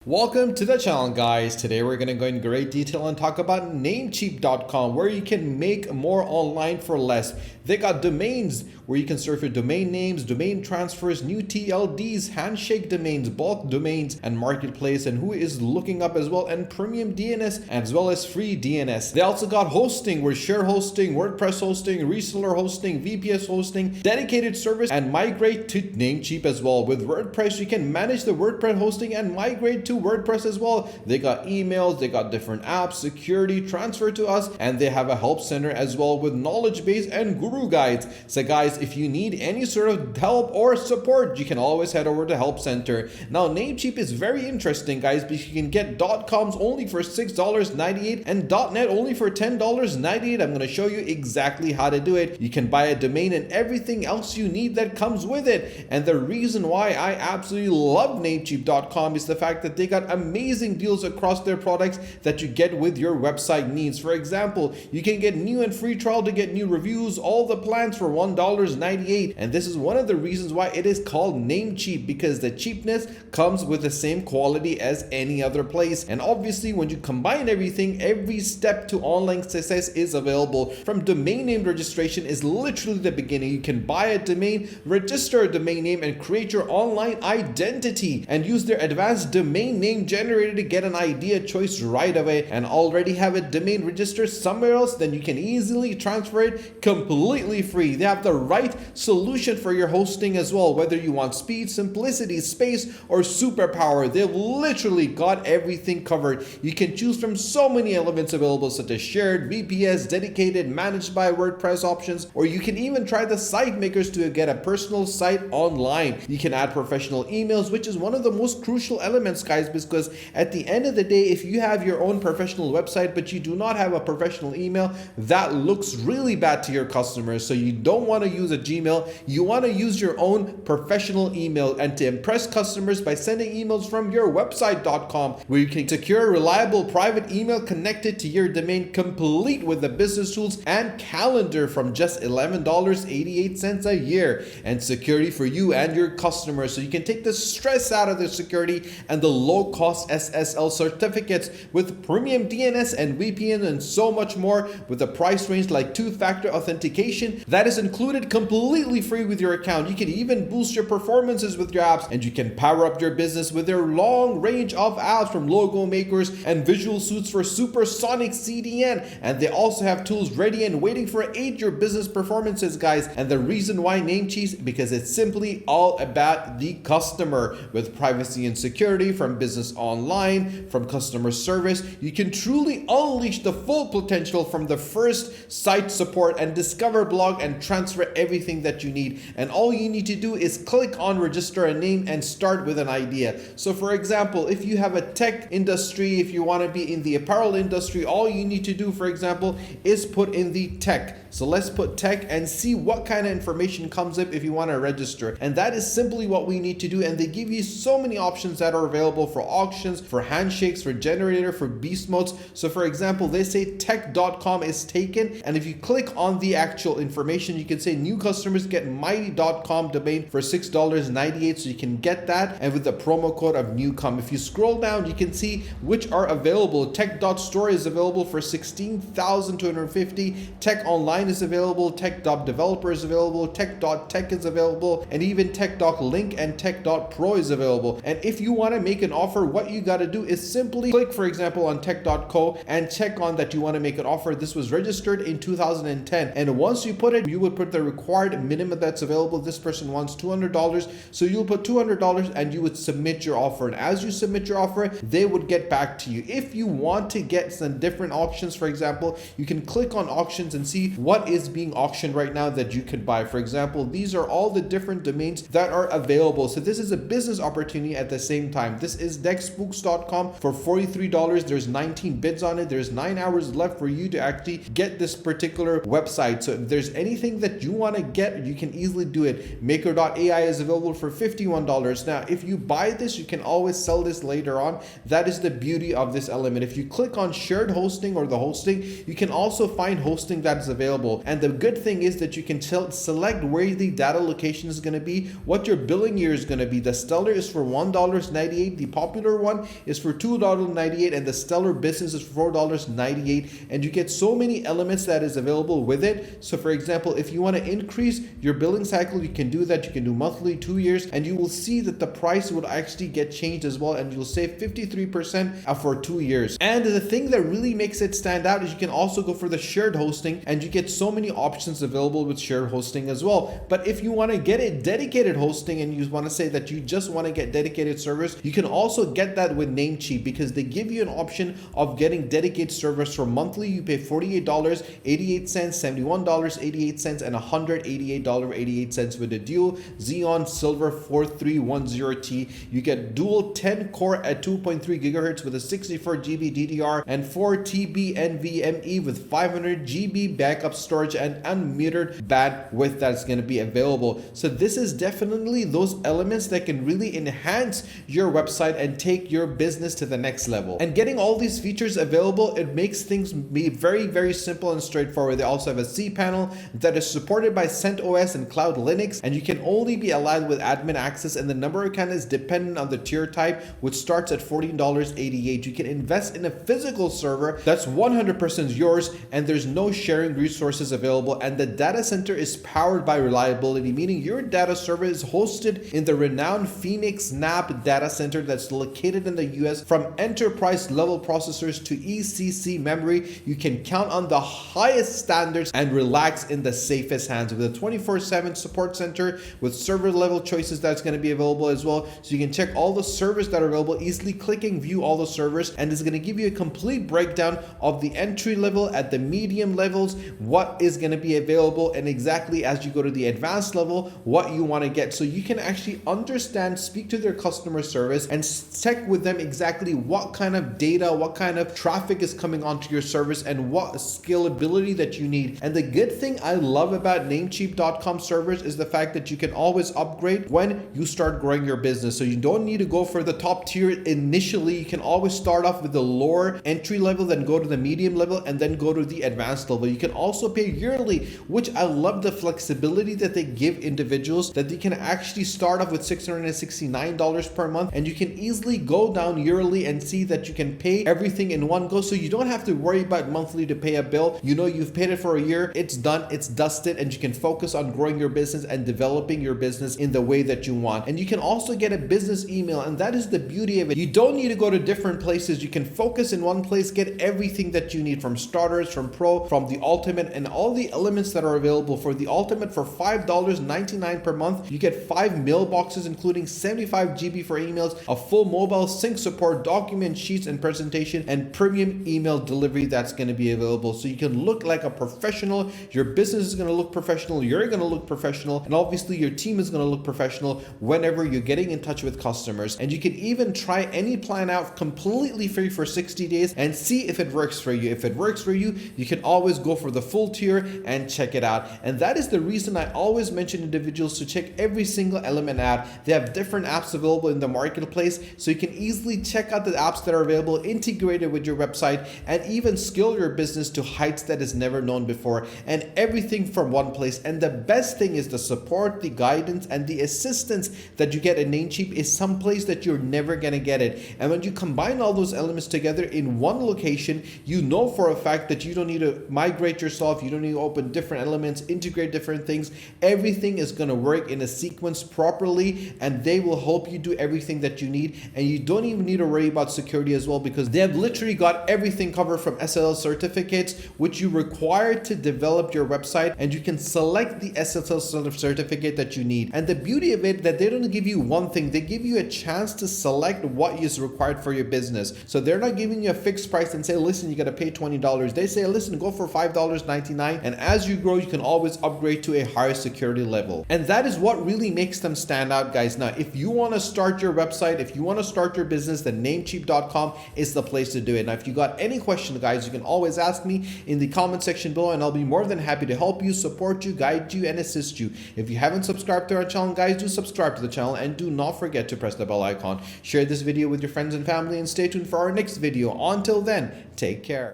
Welcome to the channel, guys. Today we're going to go in great detail and talk about Namecheap.com, where you can make more online for less. They got domains where you can serve your domain names, domain transfers, new TLDs, handshake domains, bulk domains, and marketplace, and who is looking up as well, and premium DNS as well as free DNS. They also got hosting, where share hosting, WordPress hosting, reseller hosting, VPS hosting, dedicated service, and migrate to Namecheap as well. With WordPress, you can manage the WordPress hosting and migrate to WordPress as well. They got emails, they got different apps, security, transfer to us, and they have a help center as well with knowledge base and guru guides. So guys, if you need any sort of help or support, you can always head over to help center. Now Namecheap is very interesting, guys, because you can get .coms only for $6.98 and .net only for $10.98. I'm going to show you exactly how to do it. You can buy a domain and everything else you need that comes with it. And the reason why I absolutely love Namecheap.com is the fact that they got amazing deals across their products that you get with your website needs. For example, you can get new and free trial to get new reviews, all the plans for $1.98. And this is one of the reasons why it is called Namecheap, because the cheapness comes with the same quality as any other place. And obviously, when you combine everything, every step to online success is available. From domain name registration is literally the beginning. You can buy a domain, register a domain name, and create your online identity and use their advanced domain name generator to get an idea choice right away, and already have a domain registered somewhere else. Then you can easily transfer it completely free. They have the right solution for your hosting as well, whether you want speed, simplicity, space, or superpower. They've literally got everything covered. You can choose from so many elements available, such as shared, VPS, dedicated, managed by WordPress options, or you can even try the site makers to get a personal site online. You can add professional emails, which is one of the most crucial elements, guys, because at the end of the day, if you have your own professional website but you do not have a professional email, that looks really bad to your customers. So you don't want to use a Gmail. You want to use your own professional email, and to impress customers by sending emails from your website.com, where you can secure a reliable private email connected to your domain, complete with the business tools and calendar from just $11.88 a year, and security for you and your customers, so you can take the stress out of the security and the low-cost SSL certificates with premium DNS and VPN and so much more, with a price range like two-factor authentication that is included completely free with your account. You can even boost your performances with your apps, and you can power up your business with their long range of apps, from logo makers and visual suits for supersonic CDN. And they also have tools ready and waiting for aid your business performances, guys. And the reason why Namecheap, because it's simply all about the customer, with privacy and security, from business online, from customer service. You can truly unleash the full potential from the first site support and discover blog and transfer everything that you need. And all you need to do is click on register a name and start with an idea. So for example, if you have a tech industry, if you want to be in the apparel industry, all you need to do, for example, is put in the tech. So let's put tech and see what kind of information comes up if you want to register. And that is simply what we need to do. And they give you so many options that are available for auctions, for handshakes, for generator, for beast modes. So for example, they say tech.com is taken. And if you click on the actual information, you can say new customers get mighty.com domain for $6.98. So you can get that, and with the promo code of newcom. If you scroll down, you can see which are available. Tech.store is available for $16,250. Tech online is available. Tech.developer is available. Tech.tech is available, and even Tech.link and Tech.pro is available. And if you want to make an offer, what you got to do is simply click, for example, on Tech.co and check on that you want to make an offer. This was registered in 2010, and once you put it, you would put the required minimum that's available. This person wants $200, so you'll put $200 and you would submit your offer. And as you submit your offer, they would get back to you. If you want to get some different auctions, for example, you can click on auctions and see what is being auctioned right now that you could buy. For example, these are all the different domains that are available. So this is a business opportunity at the same time. This is deckspooks.com for $43. There's 19 bids on it. There's 9 hours left for you to actually get this particular website. So if there's anything that you want to get, you can easily do it. Maker.ai is available for $51. Now, if you buy this, you can always sell this later on. That is the beauty of this element. If you click on shared hosting or the hosting, you can also find hosting that is available. And the good thing is that you can select where the data location is going to be, what your billing year is going to be. The Stellar is for $1.98. The popular one is for $2.98 and the Stellar Business is for $4.98, and you get so many elements that is available with it. So for example, if you want to increase your billing cycle, you can do that. You can do monthly, 2 years, and you will see that the price would actually get changed as well, and you'll save 53% for 2 years. And the thing that really makes it stand out is you can also go for the shared hosting, and you get so many options available with shared hosting as well. But if you want to get a dedicated hosting and you want to say that you just want to get dedicated servers, you can also get that with Namecheap, because they give you an option of getting dedicated servers for monthly. You pay $48.88, $71.88, and $188.88 with the dual Xeon Silver 4310T. You get dual 10 core at 2.3 gigahertz with a 64 GB DDR and 4 TB NVMe with 500 GB backup storage and unmetered bandwidth that's going to be available. So this is definitely those elements that can really enhance your website and take your business to the next level. And getting all these features available, it makes things be very, very simple and straightforward. They also have a cPanel that is supported by CentOS and Cloud Linux, and you can only be allowed with admin access, and the number of accounts is dependent on the tier type, which starts at $14.88. You can invest in a physical server that's 100% yours, and there's no sharing resources available, and the data center is powered by reliability, meaning your data server is hosted in the renowned Phoenix NAP data center that's located in the US. From enterprise level processors to ECC memory, you can count on the highest standards and relax in the safest hands with a 24/7 support center with server level choices that's going to be available as well. So you can check all the servers that are available, easily clicking view all the servers, and it's going to give you a complete breakdown of the entry level at the medium levels, what is going to be available, and exactly as you go to the advanced level, what you want to get. So you can actually understand, speak to their customer service and check with them exactly what kind of data, what kind of traffic is coming onto your service, and what scalability that you need. And the good thing I love about Namecheap.com servers is the fact that you can always upgrade when you start growing your business. So you don't need to go for the top tier initially. You can always start off with the lower entry level, then go to the medium level, and then go to the advanced level. You can also pay yearly, which I love the flexibility that they give individuals, that they can actually start off with $669 per month, and you can easily go down yearly and see that you can pay everything in one go. So you don't have to worry about monthly to pay a bill. You know, you've paid it for a year, it's done, it's dusted, and you can focus on growing your business and developing your business in the way that you want. And you can also get a business email, and that is the beauty of it. You don't need to go to different places. You can focus in one place, get everything that you need, from starters, from pro, from the ultimate, and all the elements that are available. For the ultimate, for $5.99 per month, you get 5 mailboxes including 75 GB for emails, a full mobile sync support, document sheets and presentation, and premium email delivery that's going to be available. So you can look like a professional, your business is going to look professional, you're going to look professional, and obviously your team is going to look professional whenever you're getting in touch with customers. And you can even try any plan out completely free for 60 days and see if it works for you. If it works for you, you can always go for the full tier and check it out. And that is the reason I always mention individuals to check every single element out. They have different apps available in the marketplace, so you can easily check out the apps that are available, integrated with your website, and even scale your business to heights that is never known before, and everything from one place. And the best thing is the support, the guidance, and the assistance that you get in Namecheap is someplace that you're never gonna get it. And when you combine all those elements together in one location, you know for a fact that you don't need to migrate yourself, you don't need to open different elements, integrate different things. Everything is gonna work in a sequence properly, and they will help you do everything that you need. And you don't even need to worry about security as well, because they have literally got everything covered, from SSL certificates, which you require to develop your website, and you can select the SSL certificate that you need. And the beauty of it, that they don't give you one thing, they give you a chance to select what is required for your business. So they're not giving you a fixed price and say, listen, you got to pay $20. They say, listen, go for $5.99, and as you grow, you can always upgrade to a higher security level. And that is what really makes them stand out, guys. Now, if you want to start your website, if you want to start your business, then Namecheap.com is the place to do it. Now, if you got any questions, guys, you can always ask me in the comment section below, and I'll be more than happy to help you, support you, guide you, and assist you. If you haven't subscribed to our channel, guys, do subscribe to the channel, and do not forget to press the bell icon. Share this video with your friends and family, and stay tuned for our next video. Until then, take care.